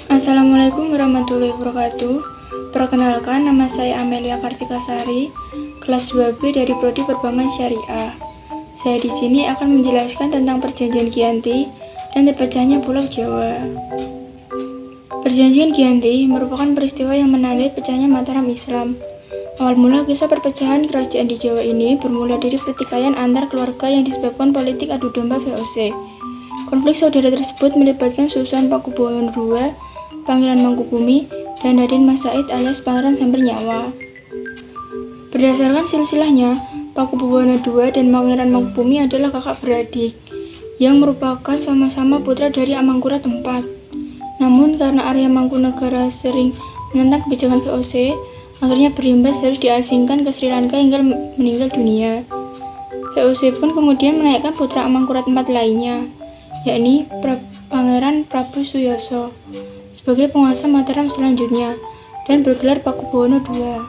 Assalamualaikum warahmatullahi wabarakatuh. Perkenalkan, nama saya Amelia Kartikasari, kelas 2B dari Prodi Perbankan Syariah. Saya di sini akan menjelaskan tentang Perjanjian Giyanti dan terpecahnya Pulau Jawa. Perjanjian Giyanti merupakan peristiwa yang menandai pecahnya Mataram Islam. Awal mula kisah perpecahan kerajaan di Jawa ini bermula dari pertikaian antar keluarga yang disebabkan politik adu domba VOC. Konflik saudara tersebut melibatkan Susunan Pakubuwono II, Pangeran Mangkubumi, dan Raden Mas Said alias Pangeran Samber Nyawa. Berdasarkan silsilahnya, Pakubuwono II dan Pangeran Mangkubumi adalah kakak beradik yang merupakan sama-sama putra dari Amangkurat IV. Namun karena Arya Mangkunegara sering menentang kebijakan VOC, akhirnya berimbas harus diasingkan ke Sri Lanka hingga meninggal dunia. VOC pun kemudian menaikkan putra Amangkurat IV lainnya, yakni Pangeran Prabu Suyoso, sebagai penguasa Mataram selanjutnya dan bergelar Pakubuwono II.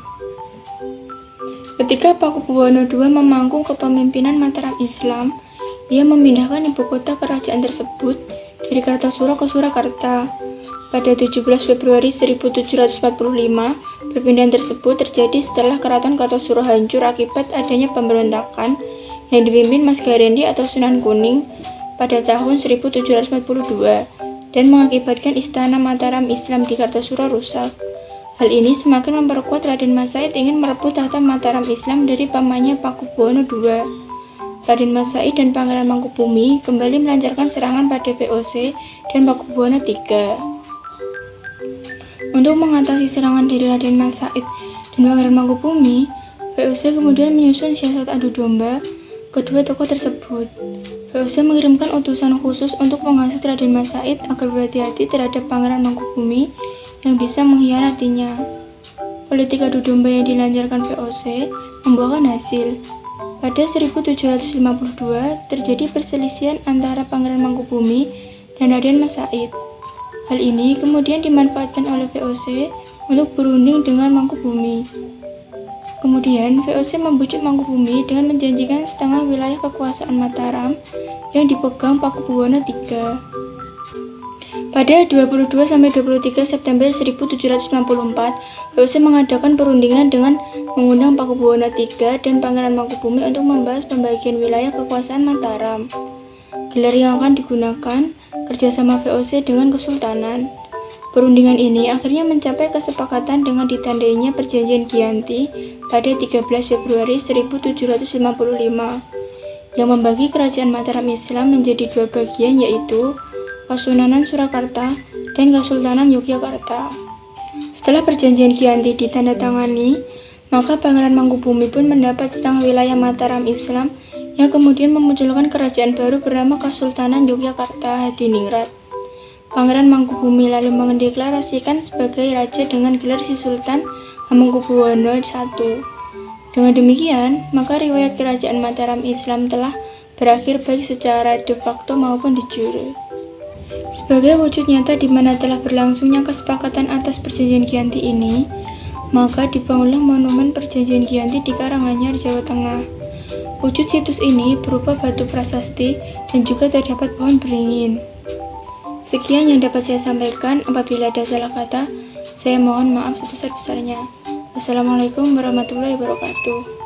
Ketika Pakubuwono II memangku kepemimpinan Mataram Islam, ia memindahkan ibu kota kerajaan tersebut dari Kartasura ke Surakarta. Pada 17 Februari 1745, perpindahan tersebut terjadi setelah Keraton Kartasura hancur akibat adanya pemberontakan yang dipimpin Mas Garendi atau Sunan Kuning pada tahun 1742 dan mengakibatkan istana Mataram Islam di Kartasura rusak. Hal ini semakin memperkuat Raden Mas Said ingin merebut tahta Mataram Islam dari pamannya Pakubuwono II. Raden Mas Said dan Pangeran Mangkubumi kembali melancarkan serangan pada VOC dan Pakubuwono III. Untuk mengatasi serangan dari Raden Mas Said dan Pangeran Mangkubumi, VOC kemudian menyusun siasat adu domba kedua tokoh tersebut. VOC mengirimkan utusan khusus untuk menghasut Raden Mas Said agar berhati-hati terhadap Pangeran Mangkubumi yang bisa mengkhianatinya. Politik adu domba yang dilancarkan VOC membuahkan hasil. Pada 1752 terjadi perselisihan antara Pangeran Mangkubumi dan Raden Mas Said. Hal ini kemudian dimanfaatkan oleh VOC untuk berunding dengan Mangkubumi. Kemudian VOC membujuk Mangkubumi dengan menjanjikan setengah wilayah kekuasaan Mataram yang dipegang Pakubuwono III. Pada 22-23 September 1794, VOC mengadakan perundingan dengan mengundang Pakubuwono III dan Pangeran Mangkubumi untuk membahas pembagian wilayah kekuasaan Mataram. Gelar yang akan digunakan kerjasama VOC dengan Kesultanan. Perundingan ini akhirnya mencapai kesepakatan dengan ditandainya Perjanjian Giyanti pada 13 Februari 1755 yang membagi kerajaan Mataram Islam menjadi dua bagian, yaitu Kasunanan Surakarta dan Kesultanan Yogyakarta. Setelah Perjanjian Giyanti ditandatangani, maka Pangeran Mangkubumi pun mendapat setengah wilayah Mataram Islam yang kemudian memunculkan kerajaan baru bernama Kesultanan Yogyakarta Hadiningrat. Pangeran Mangkubumi lalu mendeklarasikan sebagai raja dengan gelar Si Sultan Hamengkubuwono I. Dengan demikian, maka riwayat kerajaan Mataram Islam telah berakhir baik secara de facto maupun de jure. Sebagai wujud nyata di mana telah berlangsungnya kesepakatan atas Perjanjian Giyanti ini, maka dibangunlah Monumen Perjanjian Giyanti di Karanganyar, Jawa Tengah. Wujud situs ini berupa batu prasasti dan juga terdapat pohon beringin. Sekian yang dapat saya sampaikan. Apabila ada salah kata, saya mohon maaf sebesar-besarnya. Wassalamualaikum warahmatullahi wabarakatuh.